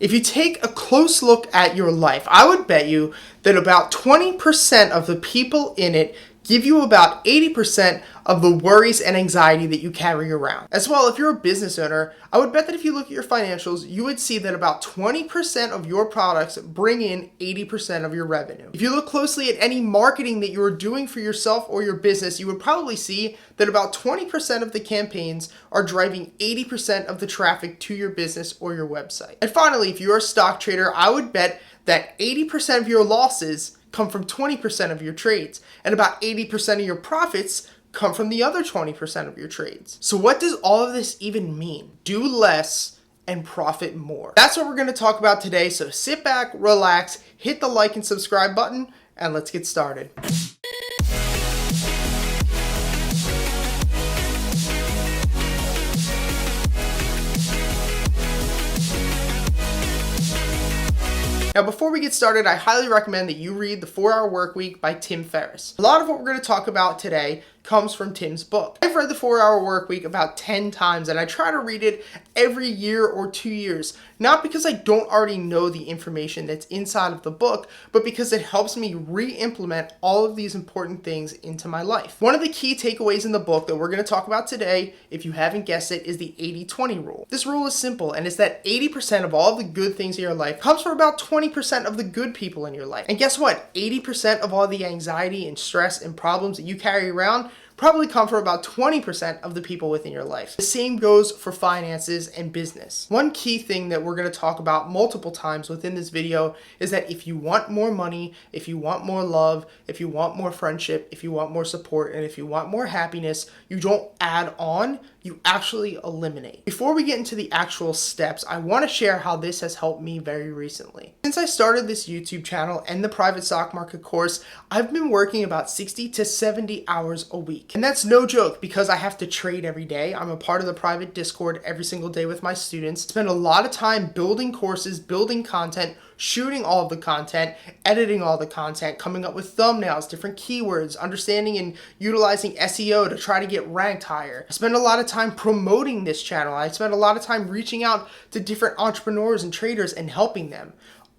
If you take a close look at your life, I would bet you that about 20% of the people in it give you about 80% of the worries and anxiety that you carry around. As well, if you're a business owner, I would bet that if you look at your financials, you would see that about 20% of your products bring in 80% of your revenue. If you look closely at any marketing that you are doing for yourself or your business, you would probably see that about 20% of the campaigns are driving 80% of the traffic to your business or your website. And finally, if you're a stock trader, I would bet that 80% of your losses come from 20% of your trades, and about 80% of your profits come from the other 20% of your trades. So what does all of this even mean? Do less and profit more. That's what we're going to talk about today. So sit back, relax, hit the like and subscribe button, and let's get started. Now, before we get started, I highly recommend that you read The 4-Hour Workweek by Tim Ferriss. A lot of what we're going to talk about today comes from Tim's book. I've read The 4-Hour Workweek about 10 times, and I try to read it every year or 2 years, not because I don't already know the information that's inside of the book, but because it helps me re-implement all of these important things into my life. One of the key takeaways in the book that we're going to talk about today, if you haven't guessed it, is the 80-20 rule. This rule is simple, and it's that 80% of all of the good things in your life comes from about 20% of the good people in your life. And guess what? 80% of all the anxiety and stress and problems that you carry around probably come from about 20% of the people within your life. The same goes for finances and business. One key thing that we're going to talk about multiple times within this video is that if you want more money, if you want more love, if you want more friendship, if you want more support, and if you want more happiness, you don't add on, you actually eliminate. Before we get into the actual steps, I want to share how this has helped me very recently. Since I started this YouTube channel and the private stock market course, I've been working about 60 to 70 hours a week. And that's no joke because I have to trade every day. I'm a part of the private Discord every single day with my students. Spend a lot of time building courses, building content, shooting all of the content, editing all the content, coming up with thumbnails, different keywords, understanding and utilizing SEO to try to get ranked higher. I spend a lot of time promoting this channel. I spend a lot of time reaching out to different entrepreneurs and traders and helping them.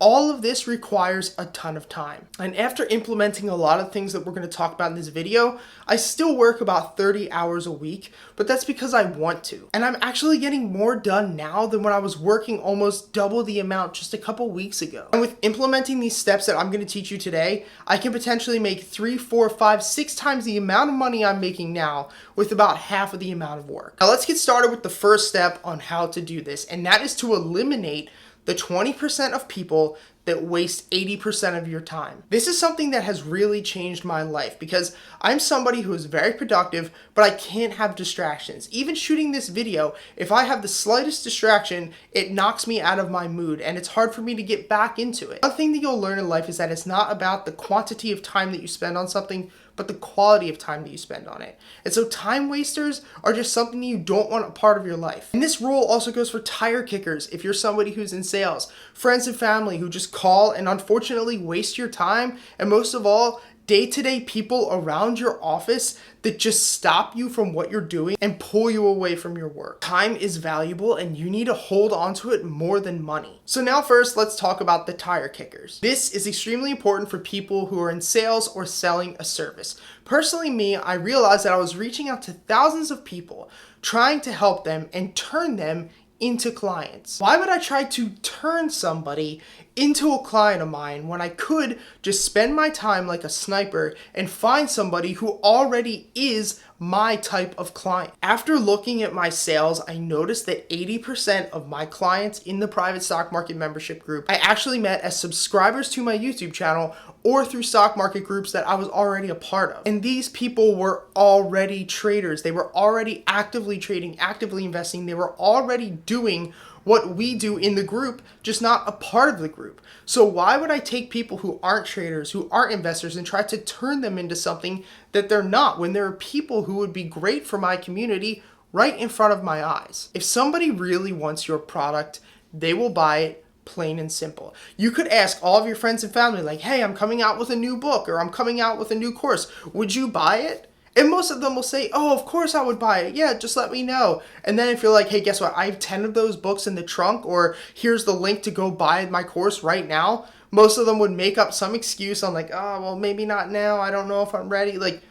All of this requires a ton of time. And after implementing a lot of things that we're going to talk about in this video, I still work about 30 hours a week, but that's because I want to. And I'm actually getting more done now than when I was working almost double the amount just a couple weeks ago. And with implementing these steps that I'm going to teach you today, I can potentially make 3, 4, 5, 6 times the amount of money I'm making now with about half of the amount of work. Now let's get started with the first step on how to do this, and that is to eliminate the 20% of people that waste 80% of your time. This is something that has really changed my life because I'm somebody who is very productive, but I can't have distractions. Even shooting this video, if I have the slightest distraction, it knocks me out of my mood and it's hard for me to get back into it. One thing that you'll learn in life is that it's not about the quantity of time that you spend on something, but the quality of time that you spend on it. And so time wasters are just something you don't want a part of your life. And this rule also goes for tire kickers. If you're somebody who's in sales, friends and family who just call and unfortunately waste your time, and most of all, day-to-day people around your office that just stop you from what you're doing and pull you away from your work. Time is valuable and you need to hold on to it more than money. So now first, let's talk about the tire kickers. This is extremely important for people who are in sales or selling a service. Personally, me, I realized that I was reaching out to thousands of people, trying to help them and turn them into clients. Why would I try to turn somebody into a client of mine when I could just spend my time like a sniper and find somebody who already is my type of client? After looking at my sales, I noticed that 80% of my clients in the private stock market membership group I actually met as subscribers to my YouTube channel or through stock market groups that I was already a part of. And these people were already traders. They were already actively trading, actively investing. They were already doing what we do in the group, just not a part of the group. So why would I take people who aren't traders, who aren't investors, and try to turn them into something that they're not when there are people who would be great for my community right in front of my eyes? If somebody really wants your product, they will buy it, plain and simple. You could ask all of your friends and family like, hey, I'm coming out with a new book or I'm coming out with a new course. Would you buy it? And most of them will say, oh, of course I would buy it. Yeah, just let me know. And then if you're like, hey, guess what? I have 10 of those books in the trunk, or here's the link to go buy my course right now. Most of them would make up some excuse on like, oh, well, maybe not now. I don't know if I'm ready. Like,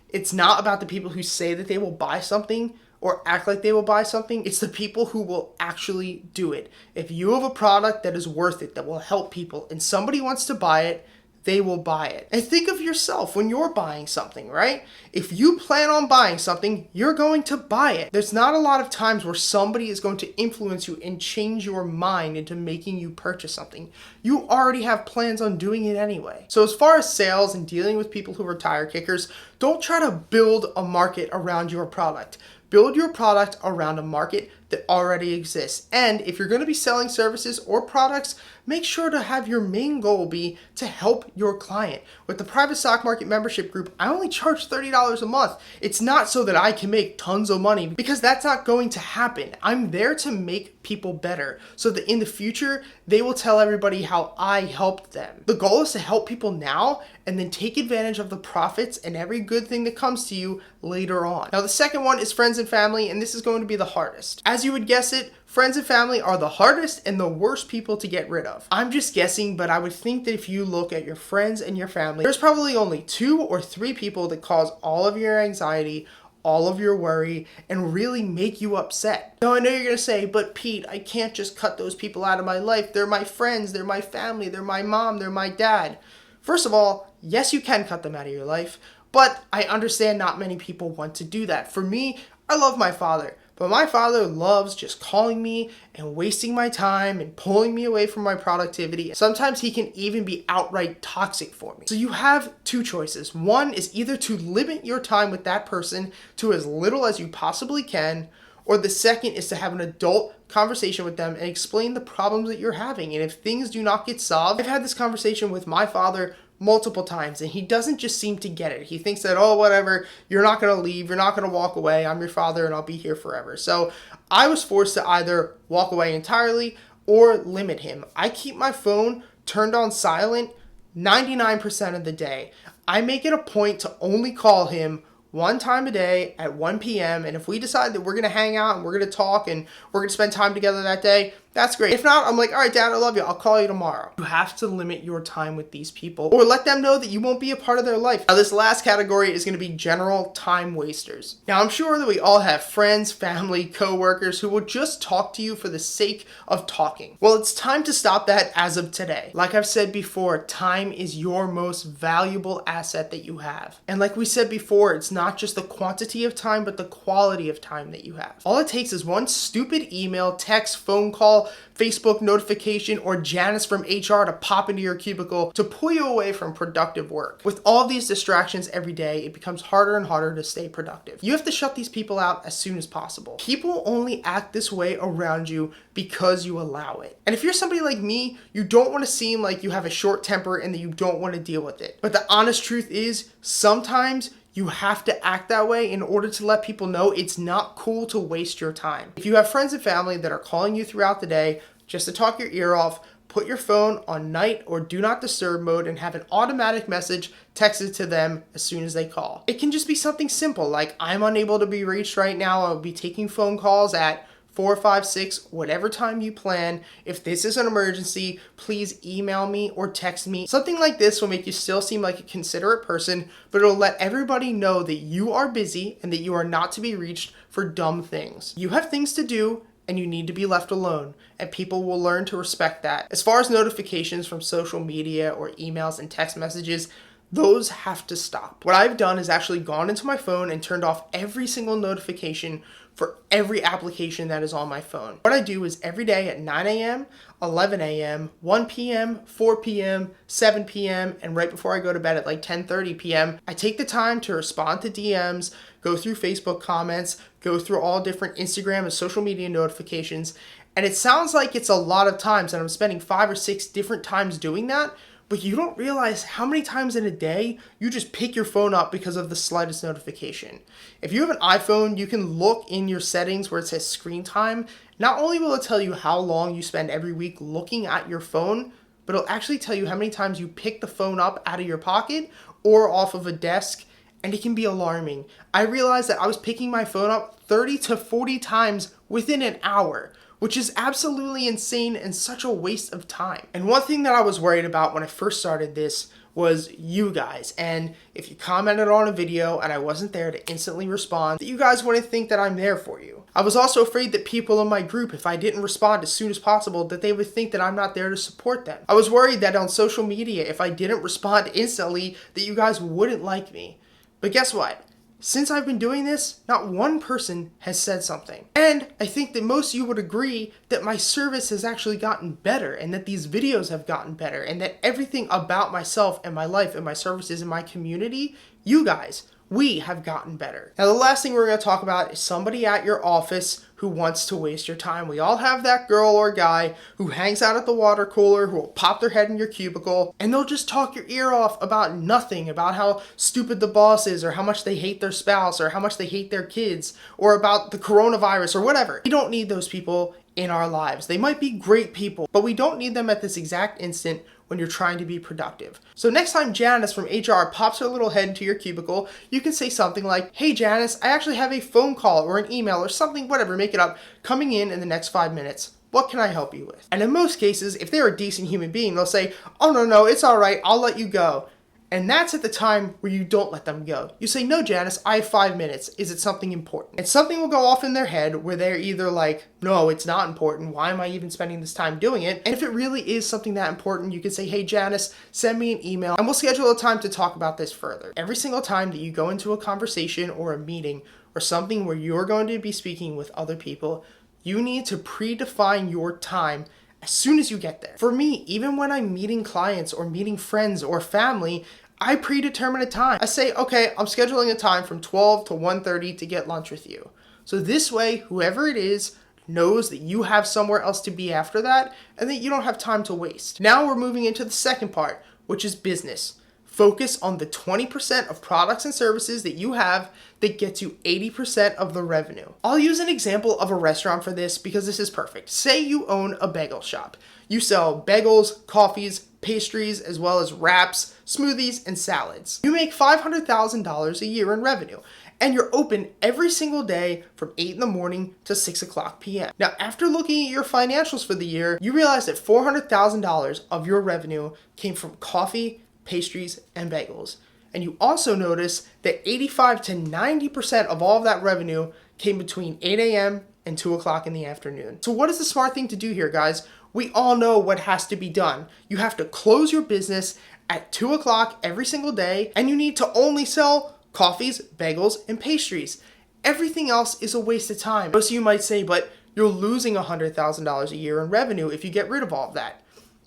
it's not about the people who say that they will buy something or act like they will buy something. It's the people who will actually do it. If you have a product that is worth it, that will help people, and somebody wants to buy it, they will buy it. And think of yourself when you're buying something, right? If you plan on buying something, you're going to buy it. There's not a lot of times where somebody is going to influence you and change your mind into making you purchase something. You already have plans on doing it anyway. So as far as sales and dealing with people who are tire kickers, don't try to build a market around your product. Build your product around a market that already exists. And if you're going to be selling services or products, make sure to have your main goal be to help your client. With the private stock market membership group, I only charge $30 a month. It's not so that I can make tons of money, because that's not going to happen. I'm there to make people better so that in the future, they will tell everybody how I helped them. The goal is to help people now and then take advantage of the profits and every good thing that comes to you later on. Now, the second one is friends and family, and this is going to be the hardest. As you would guess it, friends and family are the hardest and the worst people to get rid of. I'm just guessing, but I would think that if you look at your friends and your family, there's probably only 2 or 3 people that cause all of your anxiety, all of your worry, and really make you upset. Now, I know you're going to say, but Pete, I can't just cut those people out of my life. They're my friends, they're my family, they're my mom, they're my dad. First of all, yes, you can cut them out of your life, but I understand not many people want to do that. For me, I love my father. But my father loves just calling me and wasting my time and pulling me away from my productivity. Sometimes he can even be outright toxic for me. So you have 2 choices. One is either to limit your time with that person to as little as you possibly can, or the second is to have an adult conversation with them and explain the problems that you're having. And if things do not get solved, I've had this conversation with my father multiple times, and he doesn't just seem to get it. He thinks that, oh, whatever, you're not going to leave, you're not going to walk away, I'm your father and I'll be here forever. So I was forced to either walk away entirely or limit him. I keep my phone turned on silent 99% of the day. I make it a point to only call him 1 time a day at 1 p.m. And if we decide that we're going to hang out and we're going to talk and we're going to spend time together that day, that's great. If not, I'm like, all right, Dad, I love you. I'll call you tomorrow. You have to limit your time with these people, or let them know that you won't be a part of their life. Now, this last category is going to be general time wasters. Now, I'm sure that we all have friends, family, coworkers who will just talk to you for the sake of talking. Well, it's time to stop that as of today. Like I've said before, time is your most valuable asset that you have. And like we said before, it's not just the quantity of time, but the quality of time that you have. All it takes is one stupid email, text, phone call, Facebook notification, or Janice from HR to pop into your cubicle to pull you away from productive work. With all these distractions every day, it becomes harder and harder to stay productive. You have to shut these people out as soon as possible. People only act this way around you because you allow it. And if you're somebody like me, you don't want to seem like you have a short temper and that you don't want to deal with it. But the honest truth is, sometimes you have to act that way in order to let people know it's not cool to waste your time. If you have friends and family that are calling you throughout the day just to talk your ear off, put your phone on night or do not disturb mode and have an automatic message texted to them as soon as they call. It can just be something simple like, I'm unable to be reached right now. I'll be taking phone calls at 4, 5, 6, whatever time you plan. If this is an emergency, please email me or text me. Something like this will make you still seem like a considerate person, but it'll let everybody know that you are busy and that you are not to be reached for dumb things. You have things to do and you need to be left alone, and people will learn to respect that. As far as notifications from social media or emails and text messages, those have to stop. What I've done is actually gone into my phone and turned off every single notification for every application that is on my phone. What I do is every day at 9 a.m., 11 a.m., 1 p.m., 4 p.m., 7 p.m., and right before I go to bed at like 10:30 p.m., I take the time to respond to DMs, go through Facebook comments, go through all different Instagram and social media notifications. And it sounds like it's a lot of times, and I'm spending 5 or 6 different times doing that, but you don't realize how many times in a day you just pick your phone up because of the slightest notification. If you have an iPhone, you can look in your settings where it says screen time. Not only will it tell you how long you spend every week looking at your phone, but it'll actually tell you how many times you pick the phone up out of your pocket or off of a desk and it can be alarming. I realized that I was picking my phone up 30 to 40 times within an hour, which is absolutely insane and such a waste of time. And one thing that I was worried about when I first started this was you guys, and if you commented on a video and I wasn't there to instantly respond, that you guys wouldn't think that I'm there for you. I was also afraid that people in my group, if I didn't respond as soon as possible, that they would think that I'm not there to support them. I was worried that on social media, if I didn't respond instantly, that you guys wouldn't like me. But guess what? Since I've been doing this, not one person has said something. And I think that most of you would agree that my service has actually gotten better, and that these videos have gotten better, and that everything about myself and my life and my services and my community, you guys, we have gotten better. Now, the last thing we're going to talk about is somebody at your office who wants to waste your time. We all have that girl or guy who hangs out at the water cooler, who will pop their head in your cubicle, and they'll just talk your ear off about nothing, about how stupid the boss is, or how much they hate their spouse, or how much they hate their kids, or about the coronavirus, or whatever. We don't need those people in our lives. They might be great people, but we don't need them at this exact instant when you're trying to be productive. So next time Janice from HR pops her little head into your cubicle, you can say something like, "Hey Janice, I actually have a phone call or an email or something, whatever, make it up, coming in the next 5 minutes. What can I help you with?" And in most cases, if they're a decent human being, they'll say, "Oh no, it's all right, I'll let you go." And that's at the time where you don't let them go. You say, "No, Janice, I have 5 minutes. Is it something important?" And something will go off in their head where they're either like, "No, it's not important. Why am I even spending this time doing it?" And if it really is something that important, you can say, "Hey, Janice, send me an email and we'll schedule a time to talk about this further." Every single time that you go into a conversation or a meeting or something where you're going to be speaking with other people, you need to predefine your time as soon as you get there. For me, even when I'm meeting clients or meeting friends or family, I predetermine a time. I say, "Okay, I'm scheduling a time from 12 to 1:30 to get lunch with you." So this way, whoever it is knows that you have somewhere else to be after that and that you don't have time to waste. Now we're moving into the second part, which is business. Focus on the 20% of products and services that you have that gets you 80% of the revenue. I'll use an example of a restaurant for this because this is perfect. Say you own a bagel shop. You sell bagels, coffees, pastries, as well as wraps, smoothies, and salads. You make $500,000 a year in revenue, and you're open every single day from 8 in the morning to 6 o'clock p.m. Now, after looking at your financials for the year, you realize that $400,000 of your revenue came from coffee, pastries, and bagels. And you also notice that 85 to 90% of all of that revenue came between 8 a.m. and 2 o'clock in the afternoon. So what is the smart thing to do here, guys? We all know what has to be done. You have to close your business at 2 o'clock every single day, and you need to only sell coffees, bagels, and pastries. Everything else is a waste of time. Most of you might say, "But you're losing $100,000 a year in revenue if you get rid of all of that."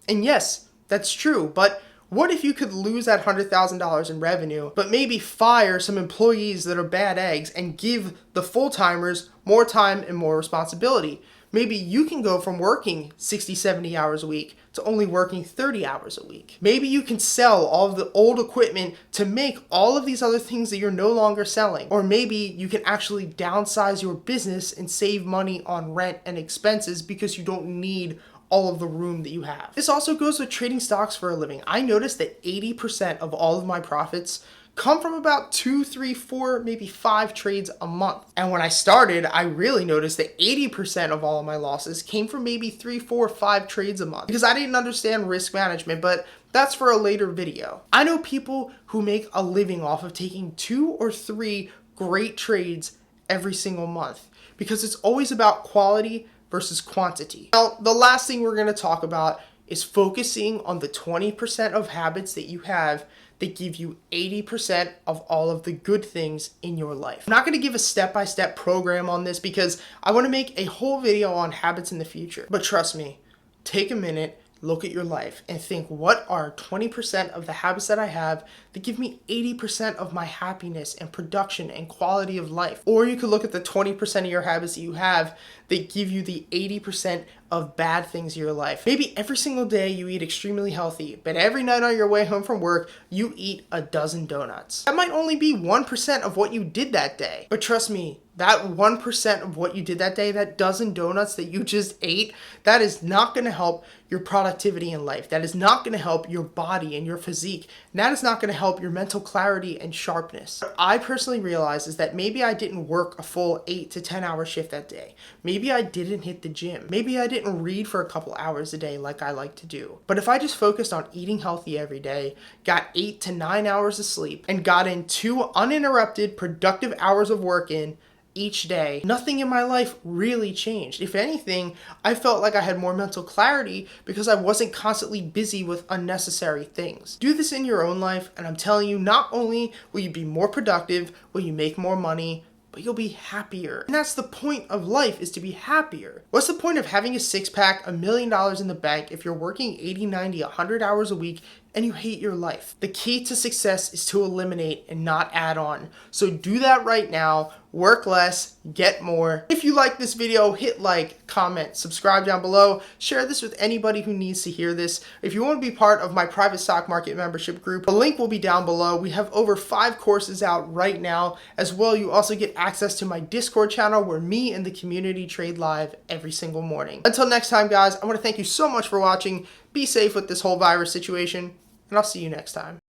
And yes, that's true, but what if you could lose that $100,000 in revenue, but maybe fire some employees that are bad eggs and give the full-timers more time and more responsibility? Maybe you can go from working 60, 70 hours a week to only working 30 hours a week. Maybe you can sell all of the old equipment to make all of these other things that you're no longer selling. Or maybe you can actually downsize your business and save money on rent and expenses because you don't need all of the room that you have. This also goes with trading stocks for a living. I noticed that 80% of all of my profits come from about 2, 3, 4, maybe 5 trades a month. And when I started, I really noticed that 80% of all of my losses came from maybe 3, 4, 5 trades a month because I didn't understand risk management, but that's for a later video. I know people who make a living off of taking 2 or 3 great trades every single month because it's always about quality versus quantity. Now, the last thing we're going to talk about is focusing on the 20% of habits that you have that give you 80% of all of the good things in your life. I'm not going to give a step-by-step program on this because I want to make a whole video on habits in the future. But trust me, take a minute, look at your life and think, what are 20% of the habits that I have that give me 80% of my happiness and production and quality of life? Or you could look at the 20% of your habits that you have that give you the 80% of bad things in your life. Maybe every single day you eat extremely healthy, but every night on your way home from work, you eat a dozen donuts. That might only be 1% of what you did that day. But trust me, that 1% of what you did that day, that dozen donuts that you just ate, that is not going to help your productivity in life. That is not going to help your body and your physique. And that is not going to help your mental clarity and sharpness. What I personally realized is that maybe I didn't work a full 8 to 10 hour shift that day. Maybe I didn't hit the gym. Maybe I didn't read for a couple hours a day like I like to do. But if I just focused on eating healthy every day, got 8 to 9 hours of sleep, and got in 2 uninterrupted productive hours of work in each day, nothing in my life really changed. If anything, I felt like I had more mental clarity because I wasn't constantly busy with unnecessary things. Do this in your own life, and I'm telling you, not only will you be more productive, will you make more money, but you'll be happier. And that's the point of life, is to be happier. What's the point of having a six-pack, $1 million in the bank if you're working 80, 90, 100 hours a week and you hate your life? The key to success is to eliminate and not add on. So do that right now. Work less, get more. If you like this video, hit like, comment, subscribe down below. Share this with anybody who needs to hear this. If you want to be part of my private stock market membership group, the link will be down below. We have over 5 courses out right now. As well, you also get access to my Discord channel where me and the community trade live every single morning. Until next time, guys, I want to thank you so much for watching. Be safe with this whole virus situation, and I'll see you next time.